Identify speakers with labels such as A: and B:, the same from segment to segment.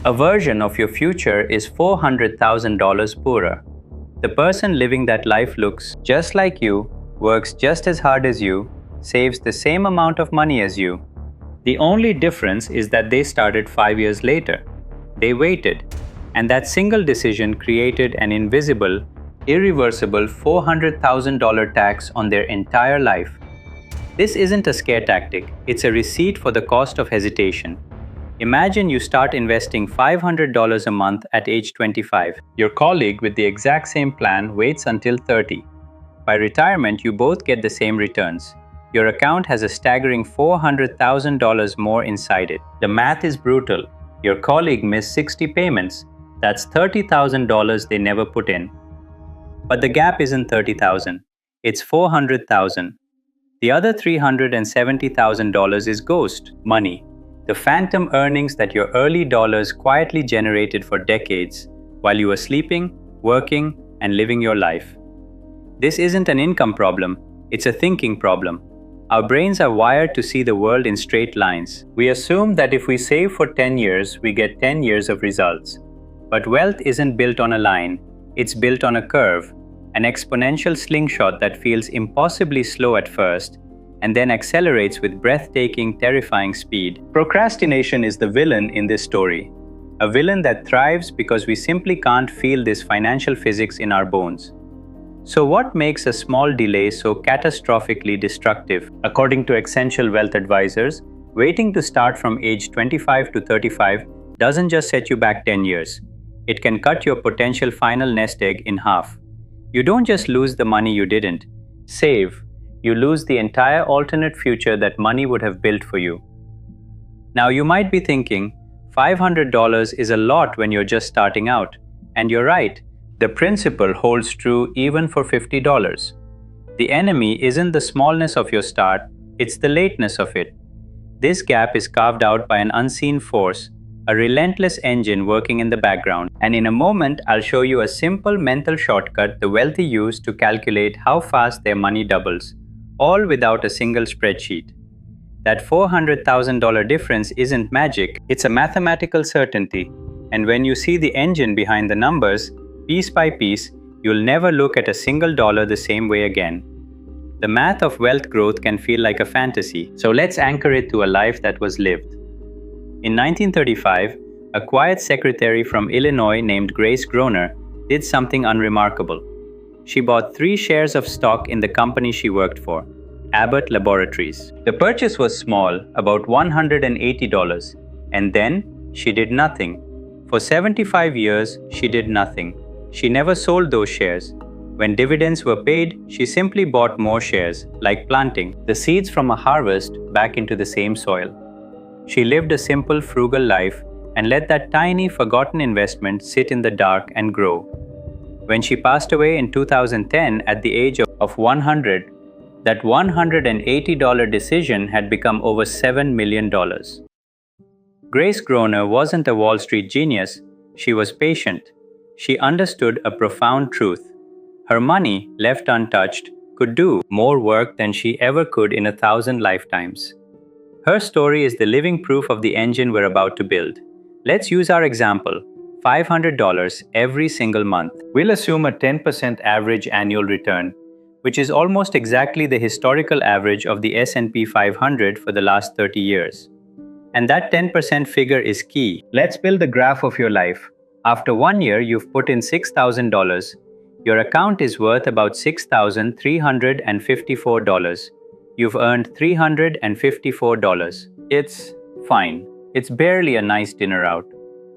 A: A version of your future is $400,000 poorer. The person living that life looks just like you, works just as hard as you, saves the same amount of money as you. The only difference is that they started 5 years later. They waited, and that single decision created an invisible, irreversible $400,000 tax on their entire life. This isn't a scare tactic, it's a receipt for the cost of hesitation. Imagine you start investing $500 a month at age 25. Your colleague with the exact same plan waits until 30. By retirement, you both get the same returns. Your account has a staggering $400,000 more inside it. The math is brutal. Your colleague missed 60 payments. That's $30,000 they never put in. But the gap isn't $30,000. It's $400,000. The other $370,000 is ghost money. The phantom earnings that your early dollars quietly generated for decades while you were sleeping, working, and living your life. This isn't an income problem, it's a thinking problem. Our brains are wired to see the world in straight lines. We assume that if we save for 10 years, we get 10 years of results. But wealth isn't built on a line, it's built on a curve, an exponential slingshot that feels impossibly slow at first, and then accelerates with breathtaking, terrifying speed. Procrastination is the villain in this story. A villain that thrives because we simply can't feel this financial physics in our bones. So what makes a small delay so catastrophically destructive? According to Exponential wealth advisors, waiting to start from age 25 to 35 doesn't just set you back 10 years. It can cut your potential final nest egg in half. You don't just lose the money you didn't save. You lose the entire alternate future that money would have built for you. Now you might be thinking, $500 is a lot when you're just starting out. And you're right, the principle holds true even for $50. The enemy isn't the smallness of your start, it's the lateness of it. This gap is carved out by an unseen force, a relentless engine working in the background. And in a moment, I'll show you a simple mental shortcut the wealthy use to calculate how fast their money doubles, all without a single spreadsheet. That $400,000 difference isn't magic, it's a mathematical certainty. And when you see the engine behind the numbers, piece by piece, you'll never look at a single dollar the same way again. The math of wealth growth can feel like a fantasy, so let's anchor it to a life that was lived. In 1935, a quiet secretary from Illinois named Grace Groner did something unremarkable. She bought 3 shares of stock in the company she worked for, Abbott Laboratories. The purchase was small, about $180, and then she did nothing. For 75 years, she did nothing. She never sold those shares. When dividends were paid, she simply bought more shares, like planting the seeds from a harvest back into the same soil. She lived a simple, frugal life and let that tiny, forgotten investment sit in the dark and grow. When she passed away in 2010 at the age of 100, that $180 decision had become over $7 million. Grace Groner wasn't a Wall Street genius, she was patient. She understood a profound truth. Her money, left untouched, could do more work than she ever could in 1,000 lifetimes. Her story is the living proof of the engine we're about to build. Let's use our example, $500 every single month. We'll assume a 10% average annual return, which is almost exactly the historical average of the S&P 500 for the last 30 years. And that 10% figure is key. Let's build the graph of your life. After 1 year, you've put in $6,000. Your account is worth about $6,354. You've earned $354. It's fine. It's barely a nice dinner out.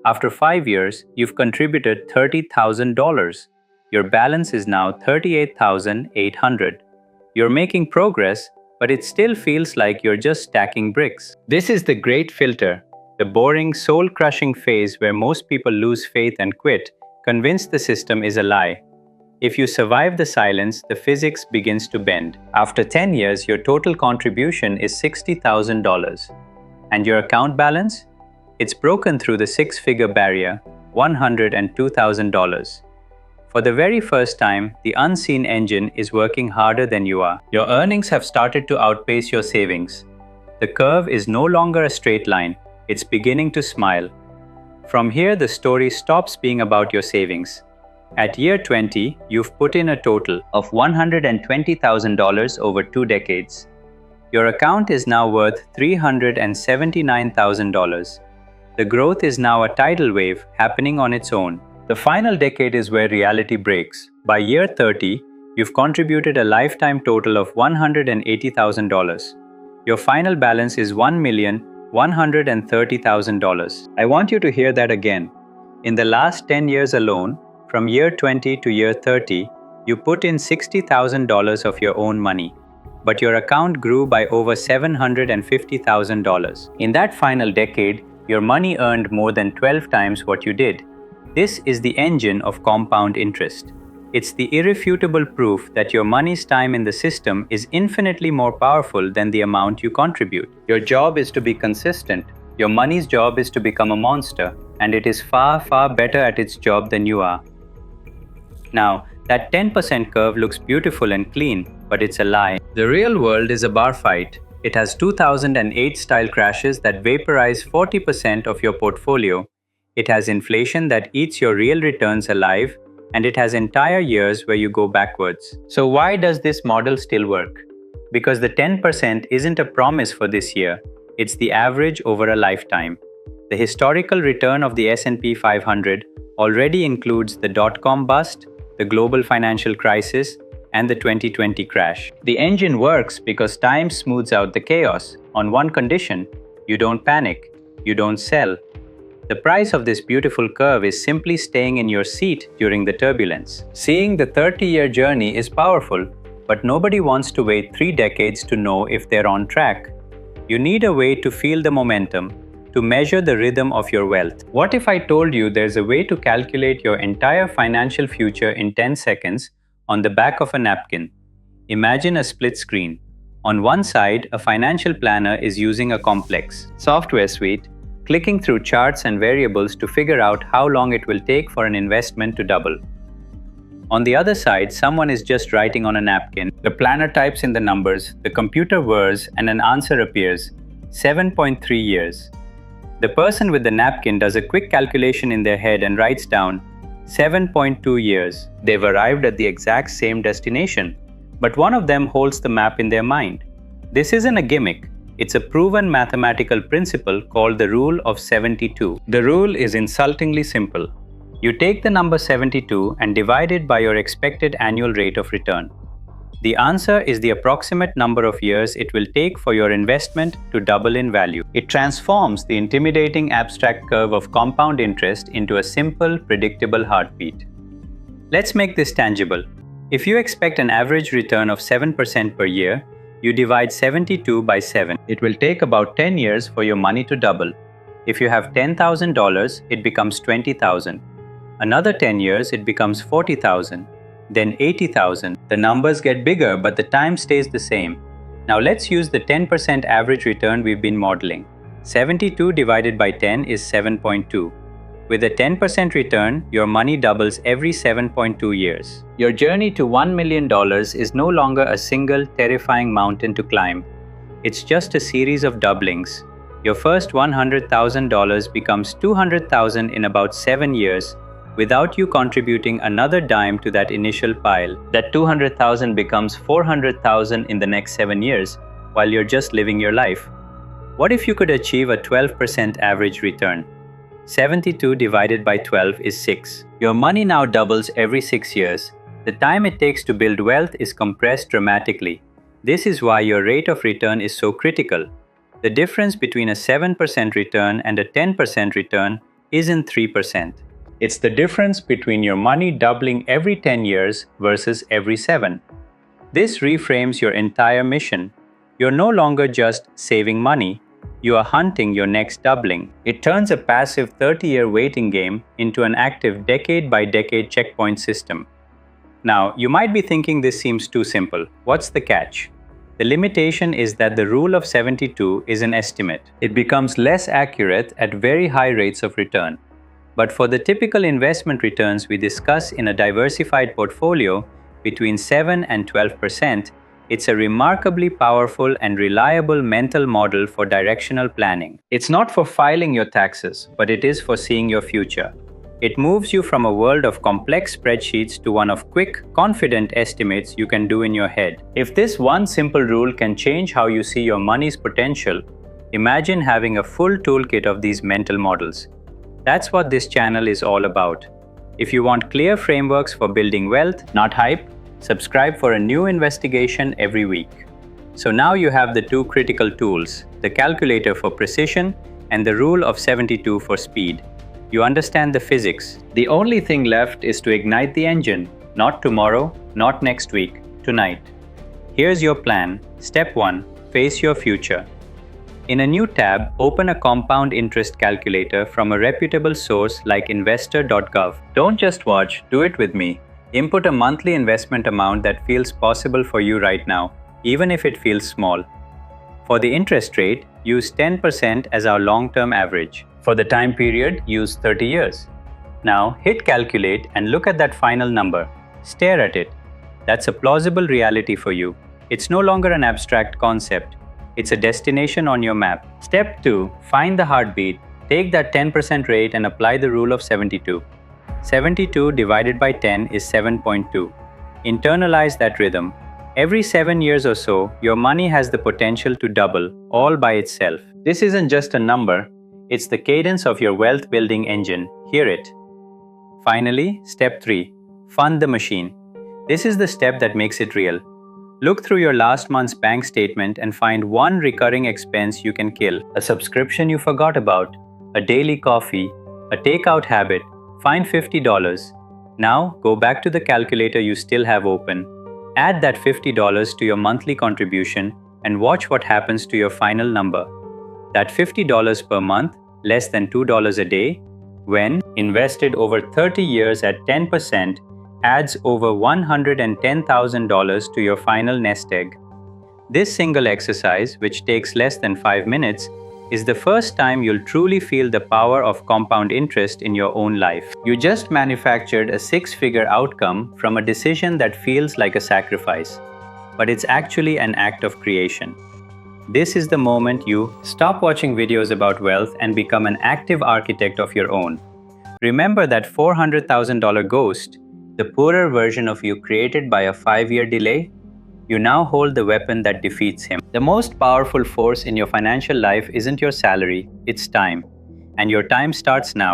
A: After 5 years, you've contributed $30,000. Your balance is now $38,800. You're making progress, but it still feels like you're just stacking bricks. This is the great filter, the boring, soul-crushing phase where most people lose faith and quit, convinced the system is a lie. If you survive the silence, the physics begins to bend. After 10 years, your total contribution is $60,000. And your account balance? It's broken through the 6-figure barrier, $102,000. For the very first time, the unseen engine is working harder than you are. Your earnings have started to outpace your savings. The curve is no longer a straight line, it's beginning to smile. From here, the story stops being about your savings. At year 20, you've put in a total of $120,000 over 2 decades. Your account is now worth $379,000. The growth is now a tidal wave happening on its own. The final decade is where reality breaks. By year 30, you've contributed a lifetime total of $180,000. Your final balance is $1,130,000. I want you to hear that again. In the last 10 years alone, from year 20 to year 30, you put in $60,000 of your own money, but your account grew by over $750,000. In that final decade, your money earned more than 12 times what you did. This is the engine of compound interest. It's the irrefutable proof that your money's time in the system is infinitely more powerful than the amount you contribute. Your job is to be consistent. Your money's job is to become a monster, and it is far, far better at its job than you are. Now, that 10% curve looks beautiful and clean, but it's a lie. The real world is a bar fight. It has 2008 style crashes that vaporize 40% of your portfolio. It has inflation that eats your real returns alive, and it has entire years where you go backwards. So why does this model still work? Because the 10% isn't a promise for this year. It's the average over a lifetime. The historical return of the S&P 500 already includes the dot-com bust, the global financial crisis, and the 2020 crash. The engine works because time smooths out the chaos. On one condition: you don't panic, you don't sell. The price of this beautiful curve is simply staying in your seat during the turbulence. Seeing the 30-year journey is powerful, but nobody wants to wait 3 decades to know if they're on track. You need a way to feel the momentum, to measure the rhythm of your wealth. What if I told you there's a way to calculate your entire financial future in 10 seconds on the back of a napkin? Imagine a split screen. On one side, a financial planner is using a complex software suite, clicking through charts and variables to figure out how long it will take for an investment to double. On the other side, someone is just writing on a napkin. The planner types in the numbers, the computer whirs, and an answer appears: 7.3 years. The person with the napkin does a quick calculation in their head and writes down 7.2 years. They've arrived at the exact same destination, but one of them holds the map in their mind. This isn't a gimmick. It's a proven mathematical principle called the rule of 72. The rule is insultingly simple. You take the number 72 and divide it by your expected annual rate of return. The answer is the approximate number of years it will take for your investment to double in value. It transforms the intimidating abstract curve of compound interest into a simple, predictable heartbeat. Let's make this tangible. If you expect an average return of 7% per year, you divide 72 by 7. It will take about 10 years for your money to double. If you have $10,000, it becomes $20,000. Another 10 years, it becomes $40,000. Then $80,000. The numbers get bigger, but the time stays the same. Now let's use the 10% average return we've been modeling. 72 divided by 10 is 7.2. With a 10% return, your money doubles every 7.2 years. Your journey to $1 million is no longer a single, terrifying mountain to climb. It's just a series of doublings. Your first $100,000 becomes $200,000 in about 7 years, without you contributing another dime to that initial pile. That $200,000 becomes $400,000 in the next 7 years, while you're just living your life. What if you could achieve a 12% average return? 72 divided by 12 is 6. Your money now doubles every 6 years. The time it takes to build wealth is compressed dramatically. This is why your rate of return is so critical. The difference between a 7% return and a 10% return isn't 3%. It's the difference between your money doubling every 10 years versus every 7. This reframes your entire mission. You're no longer just saving money. You are hunting your next doubling. It turns a passive 30-year waiting game into an active decade-by-decade checkpoint system. Now, you might be thinking this seems too simple. What's the catch? The limitation is that the rule of 72 is an estimate. It becomes less accurate at very high rates of return. But for the typical investment returns we discuss in a diversified portfolio between 7 and 12%, It's a remarkably powerful and reliable mental model for directional planning. It's not for filing your taxes, but it is for seeing your future. It moves you from a world of complex spreadsheets to one of quick, confident estimates you can do in your head. If this one simple rule can change how you see your money's potential, imagine having a full toolkit of these mental models. That's what this channel is all about. If you want clear frameworks for building wealth, not hype, subscribe for a new investigation every week. So now you have the two critical tools, the calculator for precision and the rule of 72 for speed. You understand the physics. The only thing left is to ignite the engine. Not tomorrow, not next week, tonight. Here's your plan. Step 1. Face your future. In a new tab, open a compound interest calculator from a reputable source like investor.gov. Don't just watch, do it with me. Input a monthly investment amount that feels possible for you right now, even if it feels small. For the interest rate, use 10% as our long-term average. For the time period, use 30 years. Now, hit calculate and look at that final number. Stare at it. That's a plausible reality for you. It's no longer an abstract concept. It's a destination on your map. Step 2. Find the heartbeat. Take that 10% rate and apply the rule of 72. 72 divided by 10 is 7.2. Internalize that rhythm. Every 7 years or so, your money has the potential to double, all by itself. This isn't just a number, it's the cadence of your wealth building engine. Hear it. Finally, step 3. Fund the machine. This is the step that makes it real. Look through your last month's bank statement and find one recurring expense you can kill. A subscription you forgot about, a daily coffee, a takeout habit. Find $50. Now, go back to the calculator you still have open. Add that $50 to your monthly contribution and watch what happens to your final number. That $50 per month, less than $2 a day, when invested over 30 years at 10%, adds over $110,000 to your final nest egg. This single exercise, which takes less than 5 minutes, is the first time you'll truly feel the power of compound interest in your own life. You just manufactured a 6-figure outcome from a decision that feels like a sacrifice, but it's actually an act of creation. This is the moment you stop watching videos about wealth and become an active architect of your own. Remember that $400,000 ghost, the poorer version of you created by a 5-year delay? You now hold the weapon that defeats him. The most powerful force in your financial life isn't your salary, it's time. And your time starts now.